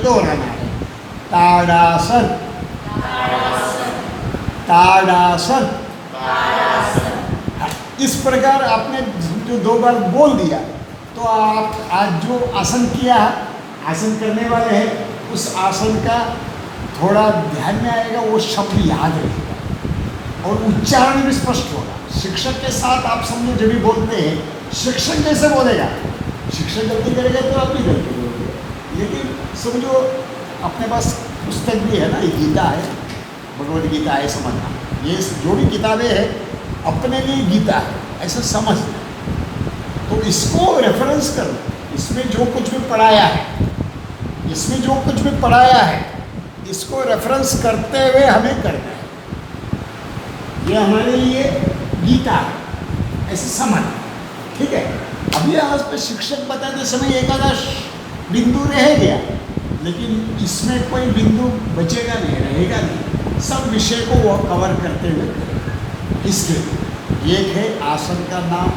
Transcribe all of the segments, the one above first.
दोहराना है। ताड़ासन, ताड़ासन। इस प्रकार आपने जो 2 बार बोल दिया तो आप आज जो आसन किया, आसन करने वाले हैं, उस आसन का थोड़ा ध्यान में आएगा, वो शब्द याद रहेगा और उच्चारण भी स्पष्ट होगा। शिक्षक के साथ आप समझो जब भी बोलते हैं, शिक्षक जैसे बोलेगा, शिक्षक गलती करेगा तो आप भी गलती करोगे, लेकिन समझो अपने पास पुस्तक भी है ना, ये गीता है, भगवद गीता है, समझना ये जो भी किताबें हैं अपने लिए गीता है, ऐसा समझना। तो इसको रेफरेंस करो, इसमें जो कुछ भी पढ़ाया है, इसमें जो कुछ भी पढ़ाया है, इसको रेफरेंस करते हुए हमें करना है। ये हमारे लिए गीता है, ऐसे समझ, ठीक है। अभी आज पे शिक्षक बताते समय एकादश बिंदु रह गया, लेकिन इसमें कोई बिंदु बचेगा नहीं, रहेगा नहीं, सब विषय को वो कवर करते हुए करेंगे। इसलिए एक है आसन का नाम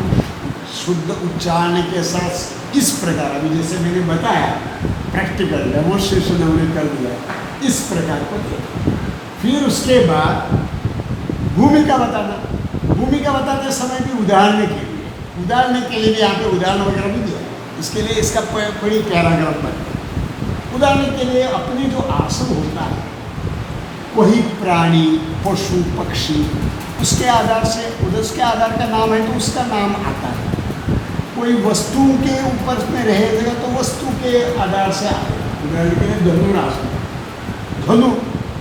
शुद्ध उच्चारण के साथ इस प्रकार, अभी जैसे मैंने बताया प्रैक्टिकल डेमोन्स्ट्रेशन हमने कर दिया, इस प्रकार को देखो। फिर उसके बाद भूमिका बताना, भूमिका बताते समय भी उदाहरण के लिए भी यहाँ पे उदाहरण वगैरह भी दिया, इसके लिए इसका बड़ी पैराग्राफ बना। उदाहरण के लिए अपने जो आसन होता है, कोई प्राणी, पशु, पक्षी, उसके आधार से, उसके आधार का नाम है तो उसका नाम आता है। कोई वस्तु के ऊपर में रहेगा तो वस्तु के आधार से आएगा। उदाहरण के लिए धनुरासन,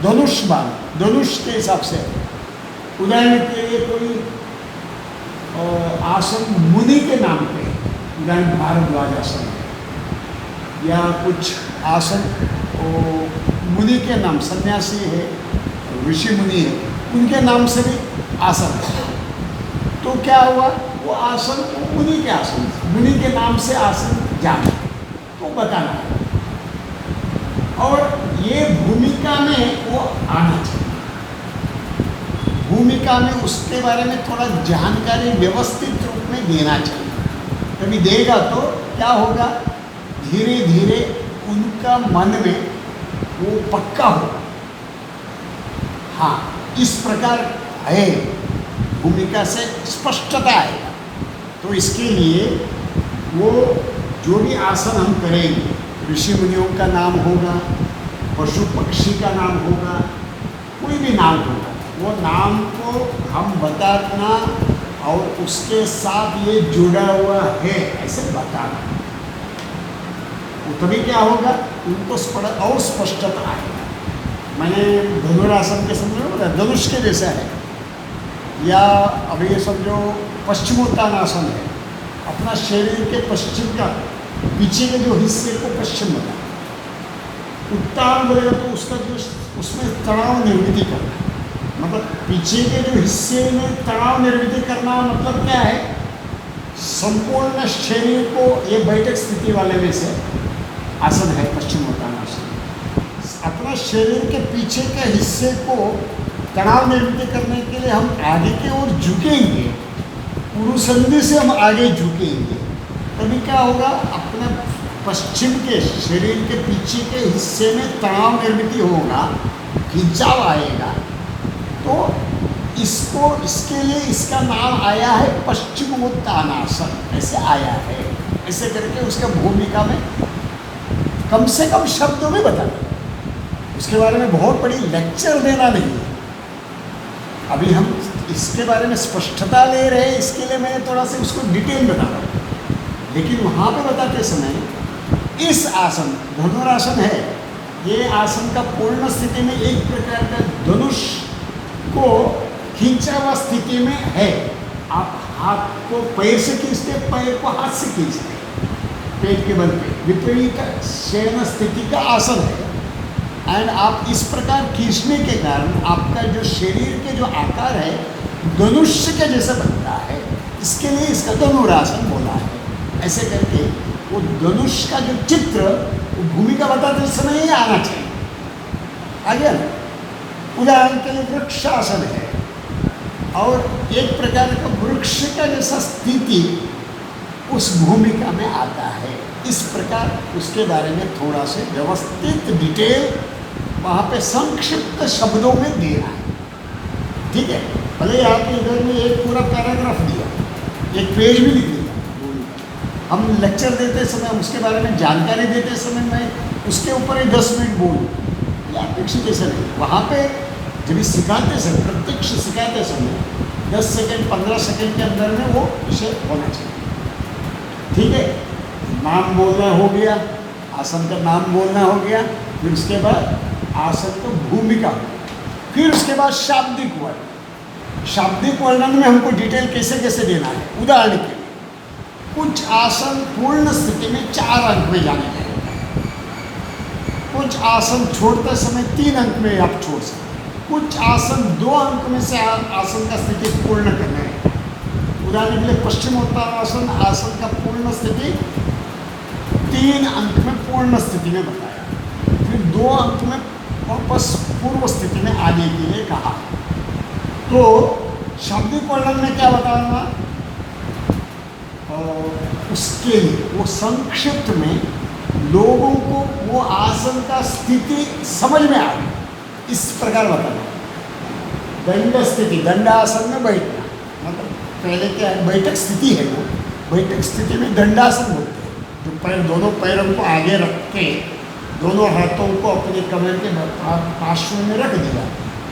धनुष बाण, धनुष के हिसाब से। उदाहरण के लिए कोई आसन मुनि के नाम पे, उदाहरण भारद्वाज आसन है, या कुछ आसन मुनि के नाम, सन्यासी है, ऋषि मुनि है, उनके नाम से भी आसन है। तो क्या हुआ, वो आसन मुनि के आसन, मुनि के नाम से आसन जाना तो बताना है। और ये भूमिका में वो आना चाहिए, भूमिका में उसके बारे में थोड़ा जानकारी व्यवस्थित रूप में देना चाहिए। कभी देगा तो क्या होगा, धीरे धीरे उनका मन में वो पक्का हो, हाँ इस प्रकार है, भूमिका से स्पष्टता आएगा। तो इसके लिए वो जो भी आसन हम करेंगे, ऋषि मुनियों का नाम होगा, पशु पक्षी का नाम होगा, कोई भी नाम होगा, वो नाम को हम बताना और उसके साथ ये जुड़ा हुआ है ऐसे बताना, वो तभी क्या होगा, उनको और स्पष्टता आएगा। मैंने धनुरासन के समझो बताया, धनुष के जैसा है, या अभी ये समझो पश्चिमोत्तानासन है, अपना शरीर के पश्चिम का पीछे के जो हिस्से को पश्चिम बना, उत्तान बोलेगा तो उसका जो उसमें तनाव निर्मित करना, मतलब पीछे के जो हिस्से में तनाव निर्मित करना मतलब क्या है, संपूर्ण शरीर को, ये बैठक स्थिति वाले में से आसन है पश्चिमोत्तानासन। अपना शरीर के पीछे के हिस्से को तनाव निर्मित करने के लिए हम आगे की ओर झुकेंगे, पुरुषंधि से हम आगे झुकेंगे, तभी क्या होगा, अपने पश्चिम के शरीर के पीछे के हिस्से में तनाव निर्मित होगा, खिंचाव आएगा। तो इसको, इसके लिए इसका नाम आया है पश्चिमोत्तानासन, ऐसे आया है। ऐसे करके उसका भूमिका में कम से कम शब्दों में बताना, उसके बारे में बहुत बड़ी लेक्चर देना नहीं है। अभी हम इसके बारे में स्पष्टता ले रहे हैं, इसके लिए मैं थोड़ा सा उसको डिटेल बता रहा हूँ। लेकिन वहाँ पे बताते समय इस आसन, धनुरासन है, ये आसन का पूर्ण स्थिति में एक प्रकार का धनुष को खींचा हुआ स्थिति में है। आप हाथ को पैर से खींचते, पैर को हाथ से खींचते, पेट के बल पे विपरीत शयन स्थिति का आसन है। एंड आप इस प्रकार खींचने के कारण आपका जो शरीर के जो आकार है धनुष्य के जैसा बनता है, इसके लिए इसका धनुरासन बोला है। ऐसे करके वो धनुष का जो चित्र, वो भूमिका बताते समय ही आना चाहिए। आगे उदाहरण के लिए वृक्षासन है, और एक प्रकार का वृक्ष का जैसा स्थिति उस भूमिका में आता है। इस प्रकार उसके बारे में थोड़ा से व्यवस्थित डिटेल वहाँ पे संक्षिप्त शब्दों में देना है, ठीक है। भले आपके इधर में एक पूरा पैराग्राफ दिया, एक पेज भी लिख दिया, हम लेक्चर देते समय उसके बारे में जानकारी देते समय मैं उसके ऊपर ही 10 मिनट बोलूँ, या अपेक्षित ऐसा नहीं। वहाँ पे जब सिखाते समय, प्रत्यक्ष सिखाते समय 10 सेकेंड 15 सेकेंड के अंदर में वो विषय होना चाहिए, ठीक है। नाम बोलना हो गया, आसन का नाम बोलना हो गया, फिर उसके बाद आसन की भूमिका, फिर उसके बाद शाब्दिक वर्ण। शाब्दिक वर्णन में हमको डिटेल कैसे कैसे देना है। उदाहरण के लिए कुछ आसन पूर्ण स्थिति में 4 अंक में जाने का होता है, कुछ आसन छोड़ते समय 3 अंक में आप छोड़ सकते, कुछ आसन 2 अंक में से आसन का स्थिति पूर्ण करना है। उदाहरण के लिए पश्चिमोत्तानासन आसन का पूर्ण स्थिति 3 अंक में पूर्ण स्थिति में बताया, फिर 2 अंक में वापस पूर्व स्थिति में आने के लिए कहा। तो शाब्दिक वर्णन में क्या बताऊंगा, उसके लिए वो संक्षिप्त में लोगों को वो आसन का स्थिति समझ में आ गई, इस प्रकार बताना। दंड स्थिति, दंडासन में बैठना, मतलब पहले क्या है, बैठक स्थिति है, वो बैठक स्थिति में दंडासन बोलते हैं। जो पैर, दोनों पैरों को आगे रख के दोनों हाथों को अपने कमर के पार्श्व में रख दिया,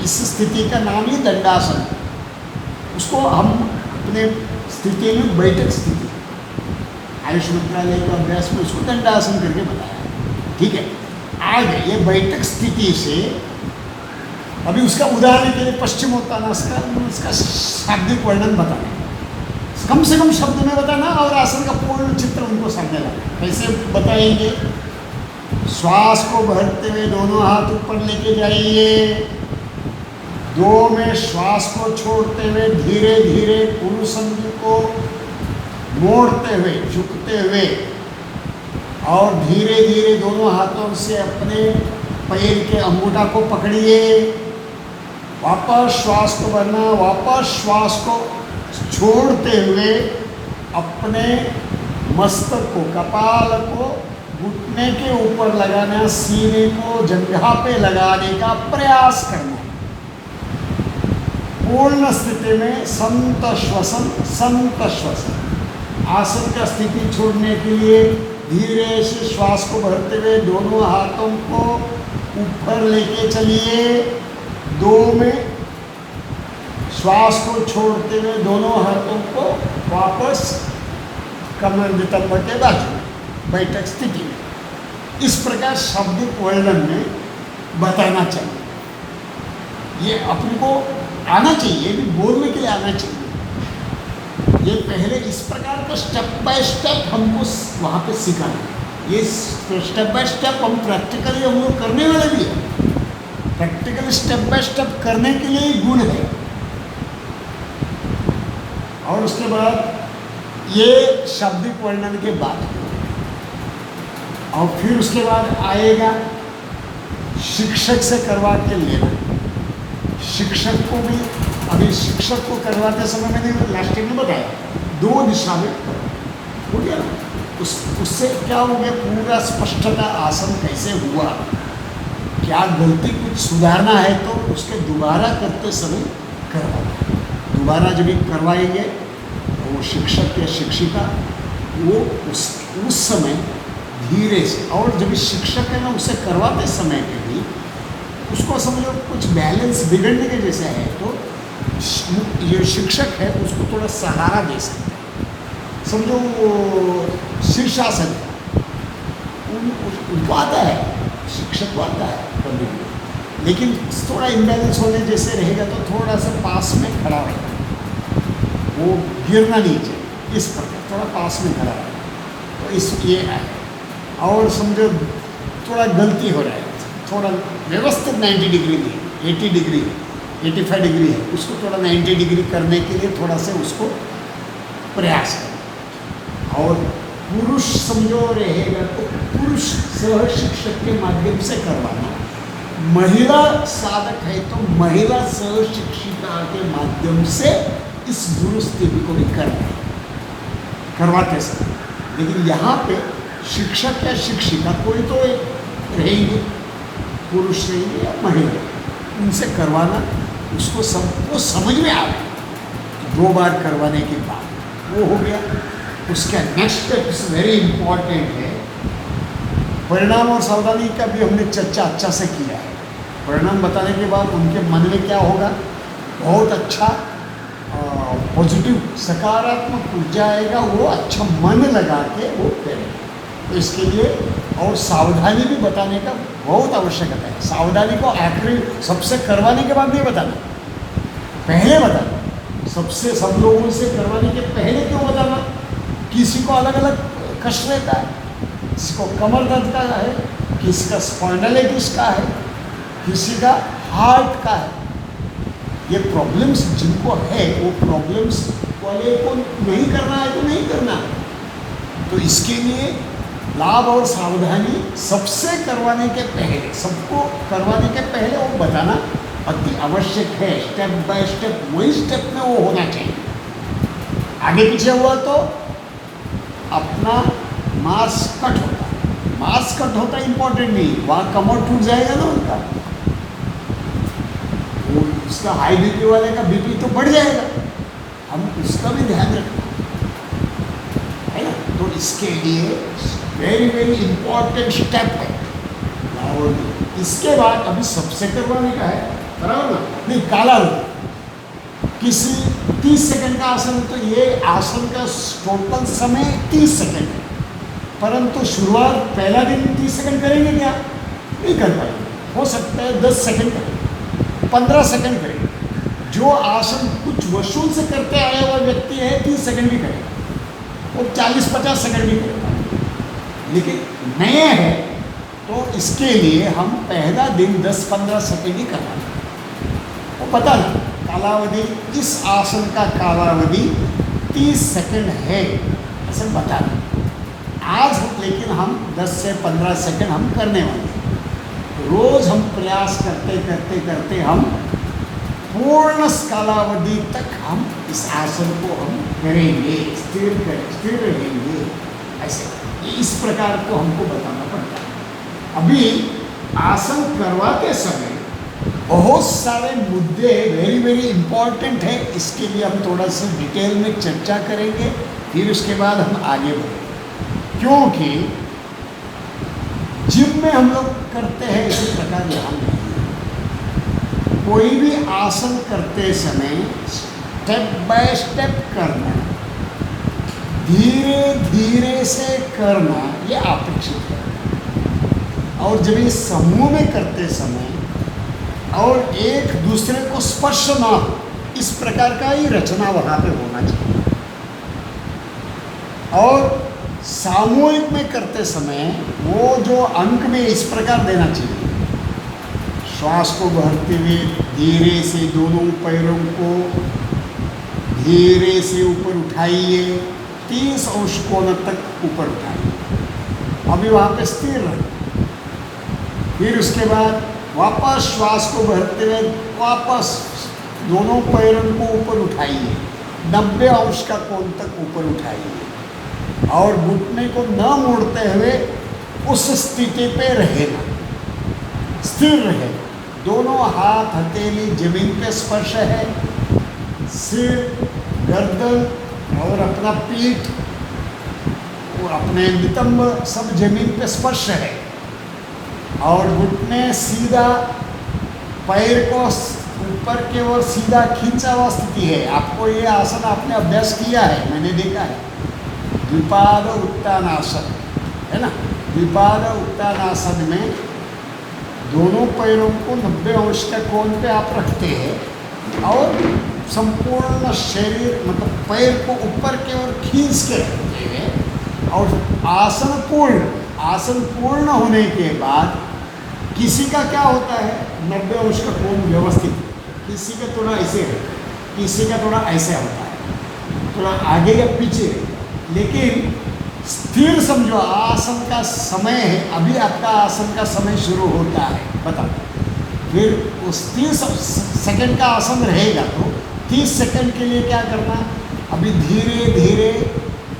इस स्थिति का नाम ही दंडासन है। उसको हम अपने स्थिति में बैठक स्थिति, आयुष मंत्रालय के अभ्यास में उसको दंडासन करके बताया, ठीक है। आगे ये बैठक स्थिति से अभी उसका उदाहरण के लिए पश्चिमोत्तानासन उसका शाब्दिक वर्णन बताना, कम से कम शब्द में बताना और आसन का पूर्ण चित्र उनको सामने लाना। कैसे बताएंगे, श्वास को भरते हुए दोनों हाथ ऊपर लेके जाइए, 2 में श्वास को छोड़ते हुए धीरे धीरे पुरुष अंग को मोड़ते हुए, झुकते हुए, और धीरे धीरे दोनों हाथों से अपने पैर के अंगूठा को पकड़िए, वापस श्वास को भरना, वापस श्वास को छोड़ते हुए अपने मस्तक को, कपाल को घुटने के ऊपर लगाना, सीने को जंघा पे लगाने का प्रयास करना। पूर्ण स्थिति में संत श्वसन, संत श्वसन। आसन का स्थिति छोड़ने के लिए धीरे से श्वास को भरते हुए दोनों हाथों को ऊपर लेके चलिए, 2 में श्वास को छोड़ते हुए दोनों हाथों को वापस कमर नितंब के बाजू बैठक स्थिति में। इस प्रकार शाब्दिक वर्णन में बताना चाहिए, ये अपने को आना चाहिए, भी बोलने के लिए आना चाहिए। ये पहले इस प्रकार का स्टेप बाय स्टेप हमको वहाँ पे सिखाना, ये स्टेप बाय स्टेप हम प्रैक्टिकली हम लोग करने वाले भी हैं। प्रैक्टिकल स्टेप बाय स्टेप करने के लिए ही गुण है। और उसके बाद ये शाब्दिक वर्णन के बाद, और फिर उसके बाद आएगा शिक्षक से करवा के लेना। शिक्षक को भी, अभी शिक्षक को करवाते समय मैंने लास्ट टाइम में बताया 2 दिशा में हो गया ना, उससे क्या हो गया, पूरा स्पष्टता आसन कैसे हुआ, क्या गलती कुछ सुधारना है तो उसके दोबारा करते समय करवाना। दोबारा जब करवाएंगे तो वो शिक्षक या शिक्षिका वो उस समय धीरे से, और जब शिक्षक है ना उसे करवाते समय पे भी उसको समझो कुछ बैलेंस बिगड़ने के जैसे है, तो ये शिक्षक है उसको थोड़ा सहारा दे सकते हैं। समझो वो शीर्षासन उनको आता है, शिक्षक को आता है कभी भी, लेकिन थोड़ा इम्बैलेंस होने जैसे रहेगा तो थोड़ा सा पास में खड़ा रहेगा, वो गिरना नहीं चाहिए, इस प्रकार थोड़ा पास में खड़ा रहेगा। तो इस ये है, और समझो थोड़ा गलती हो रहा है, थोड़ा व्यवस्थित 90 डिग्री नहीं, 80 डिग्री 85 डिग्री है, उसको थोड़ा 90 डिग्री करने के लिए थोड़ा से उसको प्रयास करें। और पुरुष समझो रहेगा तो पुरुष सह शिक्षक के माध्यम से करवाना, महिला साधक है तो महिला सह शिक्षिका के माध्यम से इस दुरुस्ती को भी करवाते समय। लेकिन यहाँ पे शिक्षक या शिक्षिका कोई तो एक रहेंगे, पुरुष रहेंगे या महिला, उनसे करवाना, उसको सबको समझ में आ गया 2 बार करवाने के बाद वो हो गया। उसका नेक्स्ट स्टेप वेरी इंपॉर्टेंट है। परिणाम और सावधानी का भी हमने चर्चा अच्छा से किया है। परिणाम बताने के बाद उनके मन में क्या होगा, बहुत अच्छा पॉजिटिव सकारात्मक ऊर्जा आएगा, वो अच्छा मन लगा के वो करेंगे। तो इसके लिए और सावधानी भी बताने का बहुत आवश्यकता है। सावधानी को आखिरी सबसे करवाने के बाद नहीं बताना, पहले बताना। सबसे सब लोगों से करवाने के पहले क्यों बताना? किसी को अलग अलग कष्ट रहता है, किसी को कमर दर्द का है, किसी का स्पॉन्डिलाइटिस का है, किसी का हार्ट का है। ये प्रॉब्लम्स जिनको है वो प्रॉब्लम्स वाले को नहीं करना है तो नहीं करना। तो इसके लिए लाभ और सावधानी सबसे करवाने के पहले, सबको करवाने के पहले वो बताना अति आवश्यक है। स्टेप बाय स्टेप वही स्टेप में वो होना चाहिए। आगे पीछे हुआ तो अपना मांस कट होता है। मांस कट होता इम्पोर्टेंट नहीं, वहाँ कमर टूट जाएगा ना उनका, वो उसका हाई बीपी वाले का बीपी तो बढ़ जाएगा, हम उसका भी ध्यान रखना है ना। तो इसके लिए वेरी वेरी इंपॉर्टेंट स्टेप है। और इसके बाद अभी सबसे करवाने का है, बराबर ना? नहीं, कालावधि किसी 30 सेकंड का आसन, तो ये आसन का टोटल समय 30 सेकंड है। परंतु शुरुआत पहला दिन 30 सेकंड करेंगे क्या? नहीं कर पाएंगे। हो सकता है 10 सेकंड करें, 15 सेकंड करें। जो आसन कुछ वर्षों से करते आया हुआ व्यक्ति है 30 सेकंड भी करेगा, वो 40-50 सेकंड भी करेगा। लेकिन नए हैं तो इसके लिए हम पहला दिन 10-15 सेकंड ही करवाएंगे। वो पता नहीं कालावधि, इस आसन का कालावधि 30 सेकंड है ऐसे बता दें आज, लेकिन हम 10 से 15 सेकंड हम करने वाले हैं। रोज़ हम प्रयास करते करते करते हम पूर्ण कालावधि तक हम इस आसन को हम करेंगे, स्थिर रहेंगे। ऐसे इस प्रकार को हमको बताना पड़ता है। अभी आसन करवाते समय बहुत सारे मुद्दे वेरी वेरी इंपॉर्टेंट है। इसके लिए हम थोड़ा सा डिटेल में चर्चा करेंगे, फिर उसके बाद हम आगे बढ़ेंगे। क्योंकि जिम में हम लोग करते हैं इसी प्रकार यहाँ नहीं। कोई भी आसन करते समय स्टेप बाय स्टेप करना, धीरे धीरे से करना, ये अपेक्षित है। और जब ये समूह में करते समय और एक दूसरे को स्पर्श ना हो, इस प्रकार का ही रचना वहाँ पे होना चाहिए। और सामूहिक में करते समय वो जो अंक में इस प्रकार देना चाहिए, श्वास को भरते हुए धीरे से दोनों पैरों को धीरे से ऊपर उठाइए, 30 अंश कोण तक ऊपर उठाइए। अभी वहाँ पे स्थिर रहिए। फिर उसके बाद वापस श्वास को भरते हुए वापस दोनों पैरों को ऊपर उठाइए, 90 अंश का कोण तक ऊपर उठाइए और घुटने को न मोड़ते हुए उस स्थिति पे रहेगा, स्थिर रहेगा। दोनों हाथ हथेली जमीन पे स्पर्श है, सिर, गर्दन और अपना पीठ और अपने नितंब सब जमीन पे स्पर्श है। और घुटने सीधा, पैर को ऊपर की ओर सीधा खींचा हुआ स्थिति है। आपको ये आसन आपने अभ्यास किया है, मैंने देखा है, द्विपाद उत्तानासन है ना। द्विपाद उत्तानासन में दोनों पैरों को 90 अंश के कोण पे आप रखते हैं और संपूर्ण शरीर मतलब पैर को ऊपर की ओर खींच के रखते हैं। और आसन पूर्ण होने के बाद किसी का क्या होता है, 90 अंश का कोण व्यवस्थित, किसी का थोड़ा ऐसे है, किसी का थोड़ा ऐसे होता है, थोड़ा आगे या पीछे। लेकिन स्थिर समझो, आसन का समय है, अभी आपका आसन का समय शुरू होता है, बताओ। फिर उस 30 सेकंड का आसन रहेगा तो 30 सेकंड के लिए क्या करना, अभी धीरे धीरे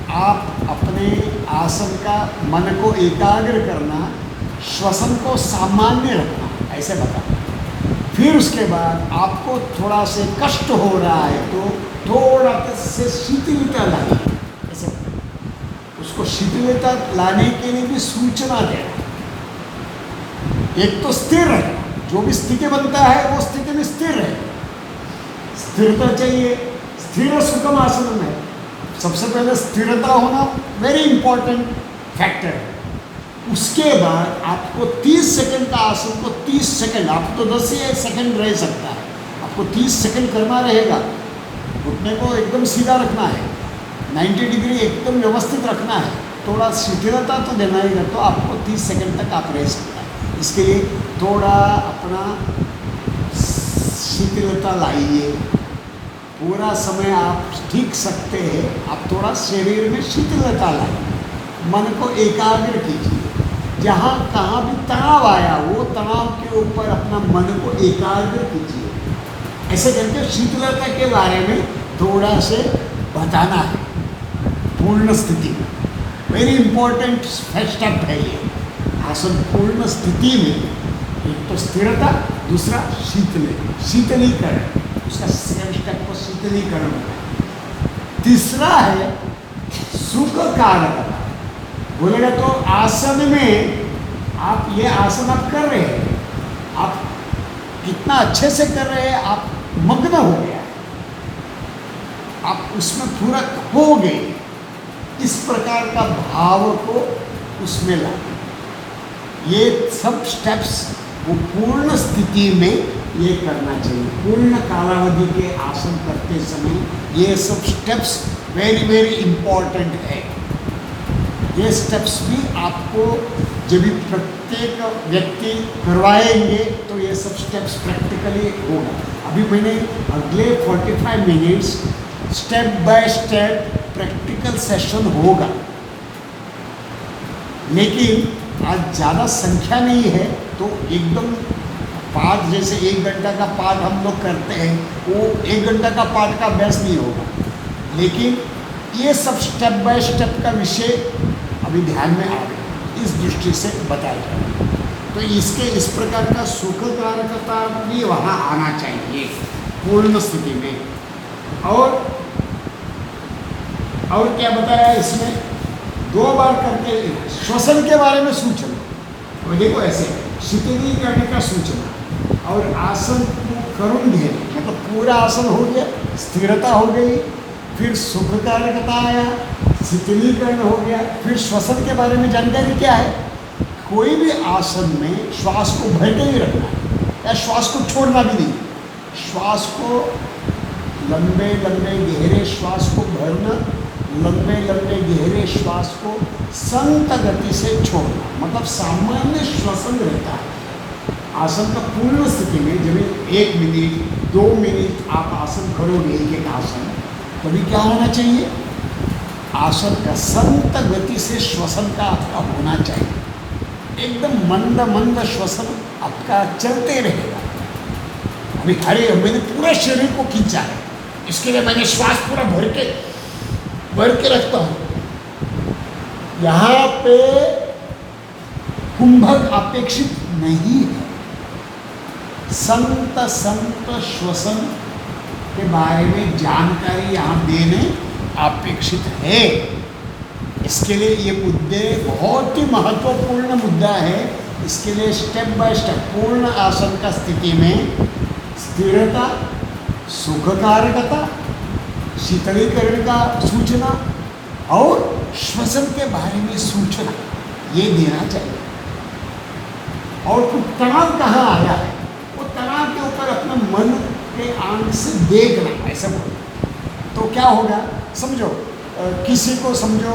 आप अपने आसन का मन को एकाग्र करना, श्वसन को सामान्य रखना, ऐसे बता। फिर उसके बाद आपको थोड़ा से कष्ट हो रहा है तो थोड़ा से शिथिलता लानी, ऐसे उसको शिथिलता लाने के लिए भी सूचना देना। एक तो स्थिर है, जो भी स्थिति बनता है वो स्थिति में स्थिर है, स्थिरता चाहिए। स्थिर सुखम आसन में सबसे पहले स्थिरता होना वेरी इंपॉर्टेंट फैक्टर है। उसके बाद आपको 30 सेकंड का आसन को 30 सेकंड, आप तो 10 ही सेकंड रह सकता है, आपको 30 सेकंड करना रहेगा। घुटने को एकदम सीधा रखना है, 90 डिग्री एकदम व्यवस्थित रखना है, थोड़ा शिथिलता तो देना ही है, तो आपको 30 सेकंड तक आप रह सकता है। इसके लिए थोड़ा अपना शिथिलता लाइए, पूरा समय आप ठीक सकते हैं, आप थोड़ा शरीर में शिथिलता लाइए, मन को एकाग्र कीजिए। जहाँ कहाँ भी तनाव आया वो तनाव के ऊपर अपना मन को एकाग्र कीजिए। ऐसे करके शिथिलता के बारे में थोड़ा से बताना है। पूर्ण स्थिति वेरी इंपॉर्टेंट स्टेप है ये आसन। पूर्ण स्थिति में एक तो स्थिरता, दूसरा शीतलीकरण, उसका सेकंड स्टेप को शीतलीकरण होता है। तीसरा है सुख कारकता। बोलेगा तो आसन में आप ये आसन आप कर रहे हैं, आप कितना अच्छे से कर रहे हैं, आप मग्न हो गया है, आप उसमें पूरा खो गए, इस प्रकार का भाव को उसमें ला। ये सब स्टेप्स वो पूर्ण स्थिति में ये करना चाहिए। पूर्ण कालावधि के आसन करते समय ये सब स्टेप्स वेरी वेरी इम्पॉर्टेंट है। ये स्टेप्स भी आपको जब भी प्रत्येक व्यक्ति करवाएंगे तो ये सब स्टेप्स प्रैक्टिकली होगा। अभी मैंने अगले 45 minutes step by step practical session होगा, लेकिन आज ज़्यादा संख्या नहीं है तो एकदम पाठ, जैसे 1 घंटा का पाठ हम लोग करते हैं, वो 1 घंटा का पाठ का अभ्यास नहीं होगा। लेकिन ये सब स्टेप बाय स्टेप का विषय अभी ध्यान में आ गया, इस दृष्टि से बताया जाए। तो इसके इस प्रकार का सुख कारकता भी वहाँ आना चाहिए पूर्ण स्थिति में। और क्या बताया इसमें, 2 बार करके श्वसन के बारे में सूचना। और देखो ऐसे शीतलीकरण का सूचना और आसन को करुण घेरे, मतलब पूरा आसन हो गया, स्थिरता हो गई, फिर सुख कारकता आया, शीतलीकरण हो गया, फिर श्वसन के बारे में जानकारी क्या है। कोई भी आसन में श्वास को भर के ही रखना है या श्वास को छोड़ना भी नहीं। श्वास को लंबे लंबे गहरे श्वास को भरना, लंबे लंबे गहरे श्वास को संत गति से छोड़ना, मतलब सामान्य श्वसन रहता है। आसन का पूर्ण स्थिति में जब 1 मिनट 2 मिनट आप आसन करोगे, एक आसन, तभी क्या होना चाहिए, आसन का संत गति से श्वसन का आपका होना चाहिए। एकदम मंद मंद श्वसन आपका चलते रहेगा। अभी खड़े मैंने पूरे शरीर को खींचा है, इसके लिए मैंने श्वास पूरा भर के रखता हूँ। यहाँ पे कुंभक अपेक्षित नहीं है। संत श्वसन के बारे में जानकारी यहाँ देने अपेक्षित है। इसके लिए ये मुद्दे बहुत ही महत्वपूर्ण मुद्दा है। इसके लिए स्टेप बाय स्टेप पूर्ण आसन का स्थिति में स्थिरता, सुख कारकता, शीतलीकरण का सूचना और श्वसन के बारे में सूचना ये देना चाहिए। और फिर तनाव कहाँ आया है, वो तनाव के ऊपर अपना मन के आंख से देखना, ऐसा बोलो तो क्या होगा। समझो किसी को समझो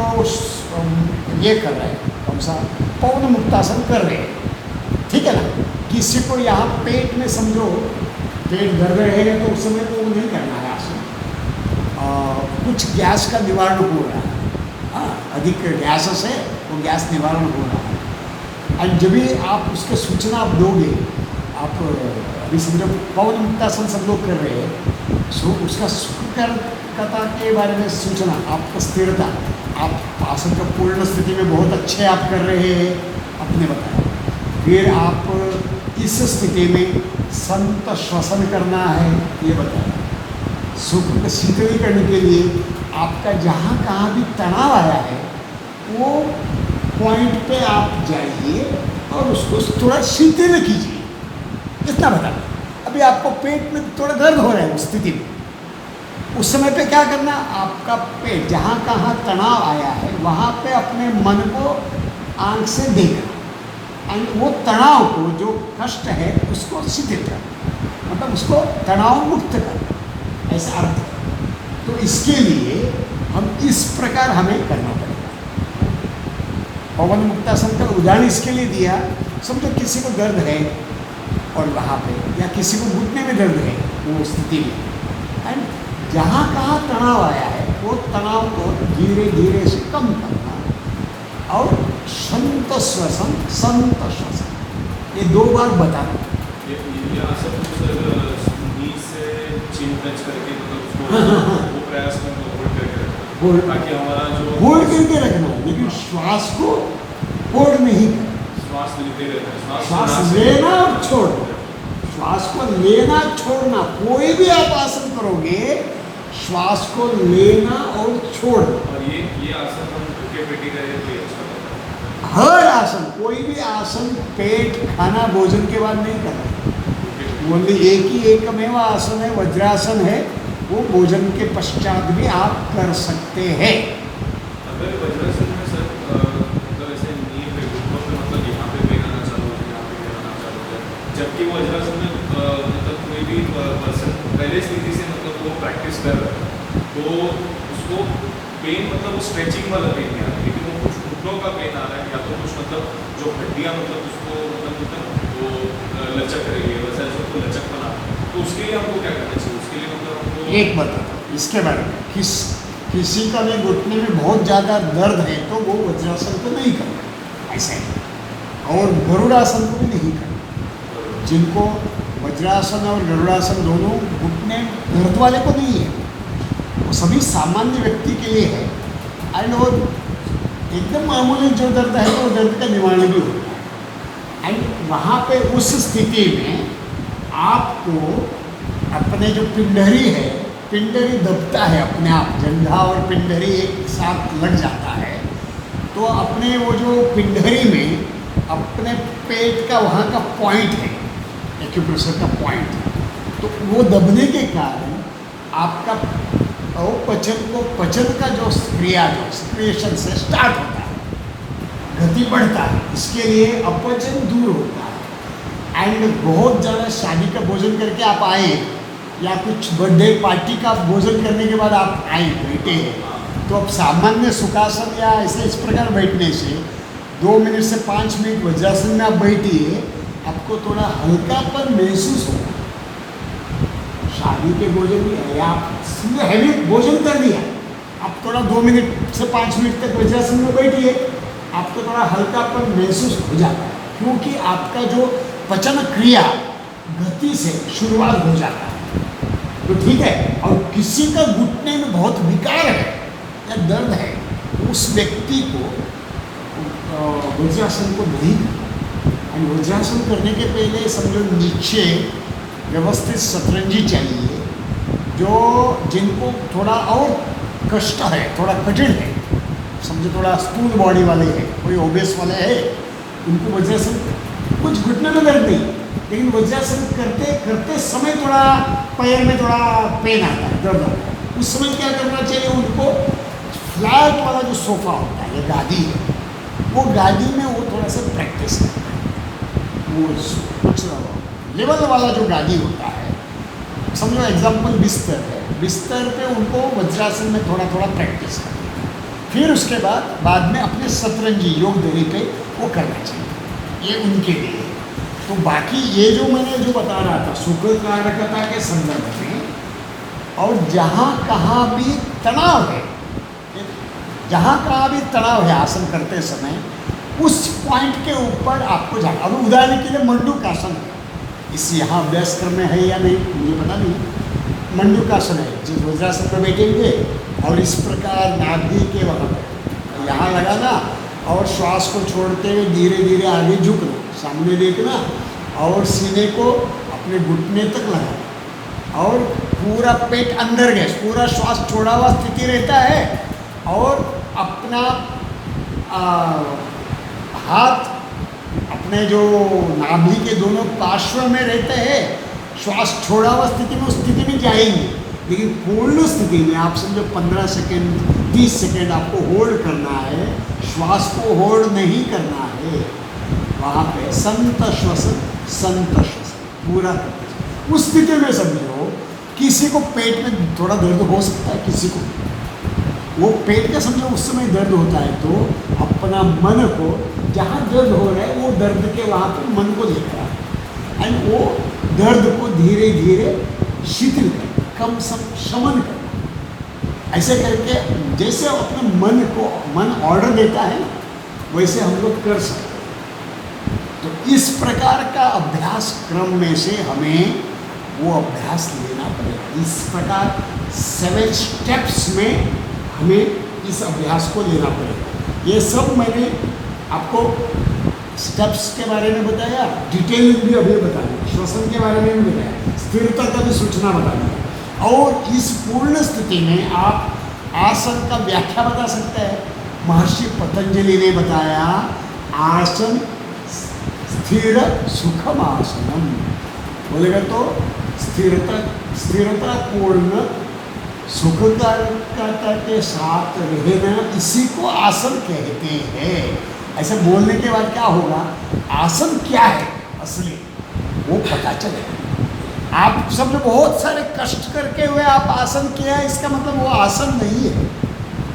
ये कर रहे हैं, कौन सा पवन मुक्तासन कर रहे हैं, ठीक है ना। किसी को यहाँ पेट में समझो पेट दर्द रहेगा तो उस समय तो वो नहीं करना है आसन। कुछ गैस का निवारण हो रहा है, अधिक गैस से वो गैस निवारण हो रहा है, और जब भी आप उसके सूचना आप दोगे, आप अभी समझो पवन मुक्तासन सब लोग कर रहे हैं, सो उसका सुख कारकता के बारे में सूचना, आपको स्थिरता, आप आसन का पूर्ण स्थिति में बहुत अच्छे आप कर रहे हैं, आपने बताया। फिर आप इस स्थिति में संत श्वसन करना है, ये बताया। सुख को शीतल करने के लिए आपका जहाँ कहाँ भी तनाव आया है वो पॉइंट पे आप जाइए और उसको थोड़ा शीतल कीजिए, इतना बता। अभी आपको पेट में थोड़ा दर्द हो रहा है उस स्थिति में, उस समय पे क्या करना, आपका पेट जहाँ कहाँ तनाव आया है वहाँ पे अपने मन को आंख से देखना, और वो तनाव को जो कष्ट है उसको शिथिल करना, मतलब उसको तनाव मुक्त करना, ऐसा अर्थ है। तो इसके लिए हम इस प्रकार हमें करना पड़ेगा। पवन मुक्तासन का उदाहरण इसके लिए दिया, समझो किसी को दर्द है और वहाँ पे, या किसी को घुटने में दर्द है वो स्थिति में, एंड जहाँ कहाँ तनाव आया है वो तनाव को धीरे धीरे से कम करना, और संत श्वसन, संत श्वसन, ये 2 बार बताना। ये आसन नी से चिन टच करके मतलब वो प्रयास में होल्ड करके रखना, ताकि हमारा जो होल्ड करके रखना है, लेकिन श्वास को होल्ड नहीं करना, श्वास लेते रहना, श्वास लेना और छोड़ना, श्वास को लेना छोड़ना। कोई भी आप आसन करोगे श्वास को लेना और छोड़ना। और ये आसन हम भूखे पेटी करें तो अच्छा लगता है। हर आसन, कोई भी आसन पेट खाना भोजन के बाद नहीं करना, बोले एक ही एकमेव आसन है, वज्रासन है, वो भोजन के पश्चात भी आप कर सकते हैं। अगर वज्रासन में सर मतलब ऐसे नी पे घुटनों पे मतलब यहाँ पे पेन आना चालू हो जाए, यहाँ पे पेन आना चालू हो जाए, जबकि वो वज्रासन में मतलब कोई भी पर्सन पहले स्थिति से मतलब वो प्रैक्टिस कर रहा है तो उसको पेन मतलब वो स्ट्रेचिंग वाला पेन नहीं आ रहा, लेकिन वो कुछ घुटनों का पेन आ रहा है, या तो कुछ मतलब जो हड्डियाँ मतलब उसको मतलब वो लचक रही है, वैसा उसको लचक बना, तो उसके लिए हमको क्या करना चाहिए? उसके लिए मतलब हमको एक बताता हूँ इसके बारे में, किसी का भी घुटने में बहुत ज़्यादा दर्द है तो वो वज्रासन को नहीं करना ऐसे ही, और गरुड़ासन को भी नहीं करना। जिनको वज्रासन और गरुड़ासन दोनों घुटने दर्द वाले को नहीं है, वो सभी सामान्य व्यक्ति के लिए है, एंड वो एकदम मामूली जो दर्द है वो दर्द का निवारण भी होता है। एंड वहाँ पे उस स्थिति में आपको अपने जो पिंडरी है, पिंडरी दबता है अपने आप, जंघा और पिंडरी एक साथ लग जाता है, तो अपने वो जो पिंडरी में अपने पेट का वहाँ का पॉइंट है, एक्यूप्रेशर का पॉइंट है, तो वो दबने के कारण आपका पचन का जो क्रिया जो सिक्रिएशन से स्टार्ट होता है, गति बढ़ता है, इसके लिए अपचन दूर होता है। एंड बहुत ज़्यादा शादी का भोजन करके आप आए, या कुछ बर्थडे पार्टी का भोजन करने के बाद आप आए बैठे हैं, तो अब सामान्य सुखासन या ऐसे इस प्रकार बैठने से 2 मिनट से 5 मिनट वज्रासन में आप बैठिए, आपको थोड़ा हल्कापन महसूस होगा। शादी के भोजन में आप हैवी भोजन कर दिया, आप थोड़ा 2 मिनट से 5 मिनट तक वज्रासन में बैठिए, आपको थोड़ा हल्कापन महसूस हो जाता है, क्योंकि आपका जो पचन क्रिया गति से शुरुआत हो जाता है। तो ठीक है, और किसी का घुटने में बहुत विकार है या दर्द है, उस व्यक्ति को वज्रासन को नहीं करना। और वज्रासन करने के पहले समझो नीचे व्यवस्थित शतरंजी चाहिए, जो जिनको थोड़ा और कष्ट है, थोड़ा कठिन है, समझो थोड़ा स्थूल बॉडी वाले हैं, कोई ओबेस वाले है, उनको वज्रासन कुछ घुटने में दर्द नहीं, लेकिन वज्रासन करते करते समय थोड़ा पैर में थोड़ा पेन आता है, दर्द आता है, उस समय क्या करना चाहिए? उनको फ्लैट वाला जो सोफा होता है या गादी है, वो गादी में वो थोड़ा सा प्रैक्टिस करना है। वो कुछ लेवल वाला जो गादी होता है, समझो एग्जाम्पल बिस्तर है, बिस्तर पे उनको वज्रासन में थोड़ा थोड़ा प्रैक्टिस करना है। फिर उसके बाद में अपने शतरंजी योग दरी पे वो करना चाहिए, ये उनके लिए। तो बाकी ये जो मैंने जो बता रहा था सुख कारकता के संदर्भ में, और जहाँ कहाँ भी तनाव है, जहाँ कहाँ भी तनाव है आसन करते समय, उस पॉइंट के ऊपर आपको जाना। अब उदाहरण के लिए मंडूकासन है, इस यहाँ अभ्यास करने है या नहीं मुझे पता नहीं, मंडूकासन है, जिस वज्रासन पर बैठेंगे और इस प्रकार नाभि के वहाँ पर यहाँ लगाना और श्वास को छोड़ते हुए धीरे धीरे आगे झुकना, सामने देखना और सीने को अपने घुटने तक लगाना और पूरा पेट अंदर गैस, पूरा श्वास छोड़ा हुआ स्थिति रहता है और अपना हाथ अपने जो नाभि के दोनों पार्श्व में रहते हैं, श्वास छोड़ा हुआ स्थिति में, उस स्थिति में जाएंगे। लेकिन पूर्ण स्थिति में आप समझो 15 सेकेंड 30 सेकेंड आपको होल्ड करना है, श्वास को होल्ड नहीं करना है। वहाँ पे संत श्वसन पूरा करते हैं। उस स्थिति में समझो किसी को पेट में थोड़ा दर्द हो सकता है, किसी को वो पेट का समझो उस समय दर्द होता है, तो अपना मन को जहाँ दर्द हो रहा है वो दर्द के वहाँ पे मन को देख रहा है एंड वो दर्द को धीरे धीरे शिथिल कर, कम शमन कर, ऐसे करके जैसे अपने मन ऑर्डर देता है वैसे हम लोग कर सकते हैं। तो इस प्रकार का अभ्यास क्रम में से हमें वो अभ्यास लेना पड़ेगा। इस प्रकार 7 स्टेप्स में हमें इस अभ्यास को लेना पड़ेगा। ये सब मैंने आपको स्टेप्स के बारे में बताया, डिटेल भी अभी बताया, श्वसन के बारे में भी बताया, स्थिरता का भी सूचना बताया और इस पूर्ण स्थिति में आप आसन का व्याख्या बता सकते हैं। महर्षि पतंजलि ने बताया आसन स्थिर सुखम आसनम, बोलेगा तो स्थिरता पूर्ण सुखकारकता के साथ रहना, इसी को आसन कहते हैं। ऐसे बोलने के बाद क्या होगा, आसन क्या है असली वो पता चलेगा। आप सब लोग बहुत सारे कष्ट करके हुए आप आसन किया है, इसका मतलब वो आसन नहीं है,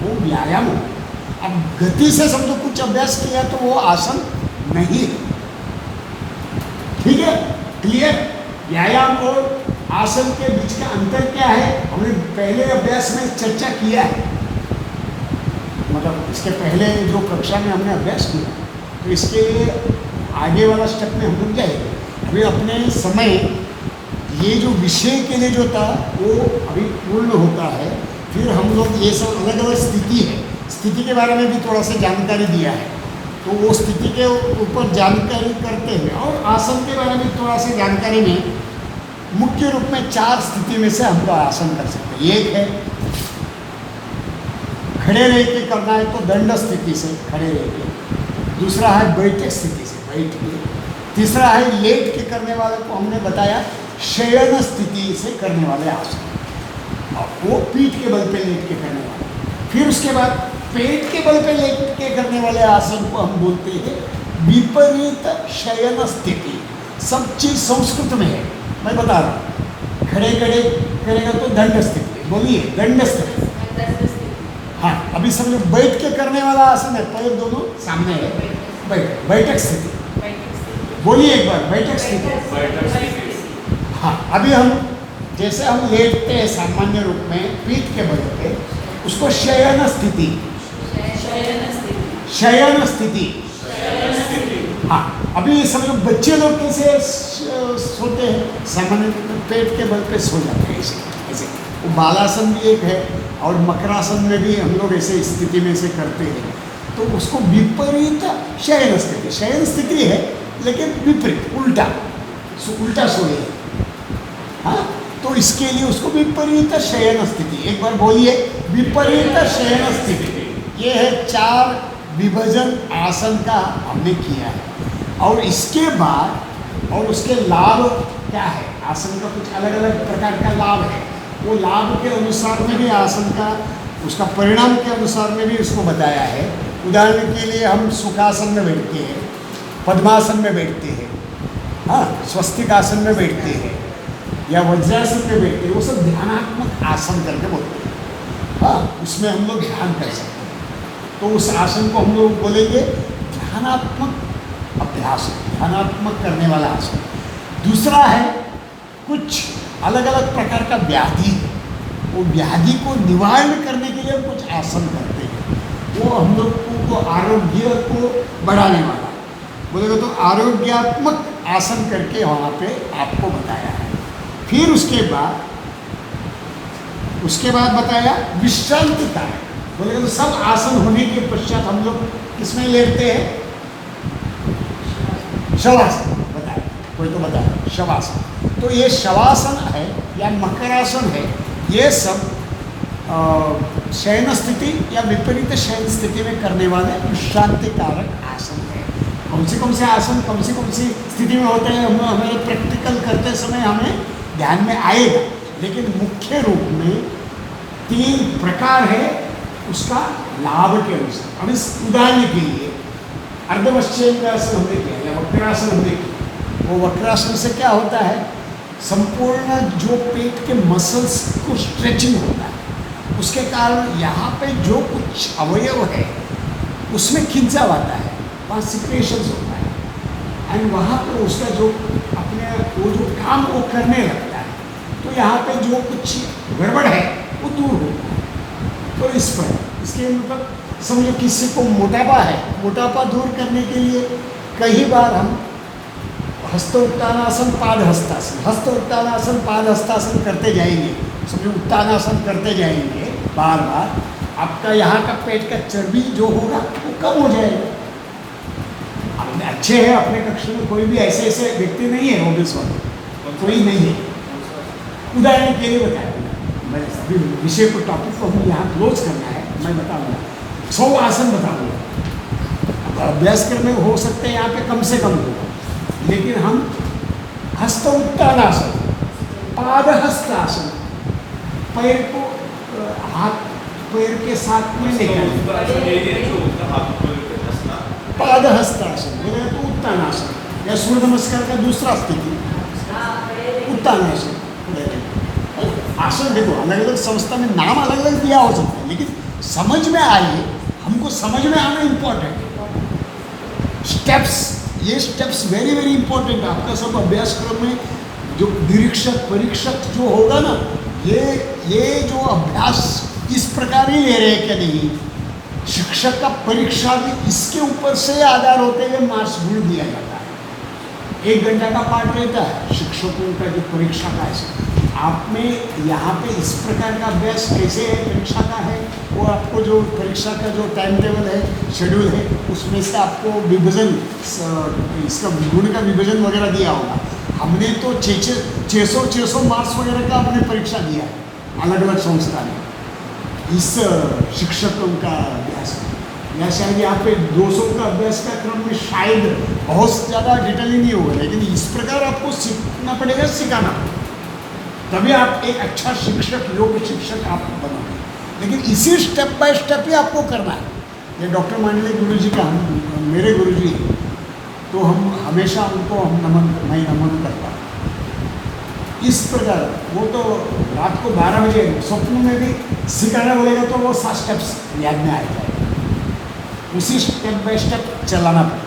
वो व्यायाम है। अब गति से समझो कुछ अभ्यास किया तो वो आसन नहीं है। ठीक है, क्लियर? व्यायाम और आसन के बीच का अंतर क्या है हमने पहले अभ्यास में चर्चा किया है, मतलब इसके पहले जो कक्षा में हमने अभ्यास किया, तो इसके लिए आगे वाला स्टेप में हम लोग जाएंगे। अभी अपने समय ये जो विषय के लिए जो था वो अभी पूर्ण होता है, फिर हम लोग ये सब अलग अलग स्थिति है, स्थिति के बारे में भी थोड़ा सा जानकारी दिया है, तो वो स्थिति के ऊपर जानकारी करते हैं और आसन के बारे में थोड़ा सा जानकारी में मुख्य रूप में 4 स्थिति में से हम लोग आसन कर सकते हैं। एक है खड़े रह के करना है तो दंड स्थिति से खड़े रह के, दूसरा है बैठक स्थिति से बैठ के, तीसरा है लेट के करने वाले को हमने बताया शयन स्थिति से करने वाले आसन, वो पीठ के बल पे लेट के करने वाले। फिर उसके बाद पेट के बल पे लेट के करने वाले आसन को हम बोलते हैं विपरीत शयन स्थिति। सब चीज संस्कृत में है, मैं बता रहा हूँ। खड़े खड़े करेगा तो दंड स्थिति, बोलिए दंड स्थिति। हाँ, अभी सब लोग बैठ के करने वाला आसन है, पैर दोनों सामने है, बैठक स्थिति, बोलिए एक बार बैठक स्थिति। हाँ, अभी हम जैसे हम लेटते हैं सामान्य रूप में पीठ के बल पे, उसको शयन स्थिति, शयन स्थिति। हाँ, अभी सब लोग बच्चे लोग कैसे सोते हैं, सामान्य पेट के बल पे सो जाते हैं ऐसे ऐसे। वो बालासन भी एक है और मकरासन में भी हम लोग ऐसे स्थिति में से करते हैं, तो उसको विपरीत शयन स्थिति, शयन स्थिति है लेकिन विपरीत उल्टा उल्टा सोए। हाँ, तो इसके लिए उसको विपरीत शयन स्थिति, एक बार बोलिए विपरीत शयन स्थिति। ये है 4 विभाजन आसन का हमने किया है और इसके बाद और उसके लाभ क्या है, आसन का कुछ अलग अलग प्रकार का लाभ है, वो लाभ के अनुसार में भी आसन का उसका परिणाम के अनुसार में भी उसको बताया है। उदाहरण के लिए हम सुखासन में बैठते हैं, पद्मासन में बैठते हैं, हाँ स्वस्तिक आसन में बैठते हैं या वज्रासन में बैठते हैं, वो सब ध्यानात्मक आसन करके बोलते हैं। हाँ, उसमें हम लोग ध्यान कर सकते हैं, तो उस आसन को हम लोग बोलेंगे ध्यानात्मक अभ्यास, ध्यानात्मक करने वाला आसन। दूसरा है कुछ अलग अलग प्रकार का व्याधि, वो व्याधि को निवारण करने के लिए हम कुछ आसन करते हैं, वो हम लोग को आरोग्य को बढ़ाने वाला बोलेगा, तो आरोग्यात्मक आसन करके वहाँ पे आपको बताया है। फिर उसके बाद बताया विश्रांति कारक, बोलेगा तो सब आसन होने के पश्चात हम लोग किसमें लेटते हैं? शवासन। बताए कोई तो बताए शवासन। तो ये शवासन है या मकरासन है, ये सब शयन स्थिति या विपरीत शयन स्थिति में करने वाले विश्रांति कारक आसन है। कौन से आसन कौन सी स्थिति में होते हैं हमें प्रैक्टिकल करते समय हमें ध्यान में आएगा, लेकिन मुख्य रूप में 3 प्रकार है उसका लाभ के अनुसार। अब इस उदाहरण के लिए अर्धवश्चेन्द्रासन हमने किया या वक्रासन हमने किया। वो वक्रासन से क्या होता है, संपूर्ण जो पेट के मसल्स को स्ट्रेचिंग होता है, उसके कारण यहाँ पे जो कुछ अवयव है उसमें खिंचाव आता है, वहाँ सिक्रेशंस होता है एंड वहाँ पर उसका जो अपने वो जो काम वो करने लगता है, तो यहाँ पे जो कुछ गड़बड़ है वो दूर होता है। तो इस पर इसके मतलब समझो किसी को मोटापा है, मोटापा दूर करने के लिए कई बार हम हस्त उत्तानासन पाद हस्तासन, हस्त उत्तानासन पाद हस्तासन करते जाएंगे, समझो उत्तानासन करते जाएंगे बार बार, आपका यहाँ का पेट का चर्बी जो होगा वो कम हो जाएगा। अपने अच्छे हैं, अपने कक्ष में कोई भी ऐसे व्यक्ति नहीं है ओबेस वाले, कोई नहीं है। उदाहरण के लिए बताया मैं अभी विषय को टॉपिक को हमें यहाँ क्लोज करना है, मैं बताऊँगा 100 आसन बताऊँगा। अब अभ्यास करने हो सकते हैं यहाँ पे कम से कम होगा, लेकिन हम हस्त उत्तानासन, पाद हस्तासन, पैर को हाथ पैर के साथ में लेकर पाद हस्तासन बोले तो उत्तानासन या सूर्य नमस्कार का दूसरा स्थिति उत्तानासन। आसन देखो अलग अलग संस्था में नाम अलग अलग दिया हो सकता है, लेकिन समझ में आए, हमको समझ में आना इम्पोर्टेंट है। स्टेप्स, ये स्टेप्स वेरी वेरी इंपॉर्टेंट। आपका सब अभ्यासक्रम में जो निरीक्षक परीक्षक जो होगा ना, ये जो अभ्यास इस प्रकार ही ले रहे हैं क्या नहीं, शिक्षक का परीक्षा भी इसके ऊपर से आधार होते हुए मार्क्स गुण दिया जाता है। 1 घंटा का पाठ रहता है शिक्षकों का जो परीक्षा का है, आप में यहाँ पे इस प्रकार का अभ्यास कैसे है परीक्षा का है, वो आपको जो परीक्षा का जो टाइम टेबल है, शेड्यूल है, उसमें से आपको विभाजन, इसका गुण का विभाजन वगैरह दिया होगा। हमने तो 600 मार्क्स वगैरह का अपने परीक्षा दिया है अलग अलग संस्था ने इस शिक्षकों का अभ्यास में, या शायद यहाँ पे 200 का अभ्यास का क्रम में शायद बहुत ज़्यादा डिटेल ही नहीं होगा, लेकिन इस प्रकार आपको सीखना पड़ेगा, सिखाना, तभी आप एक अच्छा शिक्षक, योग शिक्षक आप बनोगे। लेकिन इसी स्टेप बाय स्टेप ही आपको करना है। ये डॉक्टर मांडले गुरु जी का मेरे गुरु जी, तो हम हमेशा उनको मैं नमन करता हूँ। इस प्रकार वो तो रात को 12 बजे स्वप्न में भी सिखाना बोलेगा तो वो 7 स्टेप्स याद में आ जाएगा, उसी स्टेप बाय स्टेप चलाना पड़ेगा।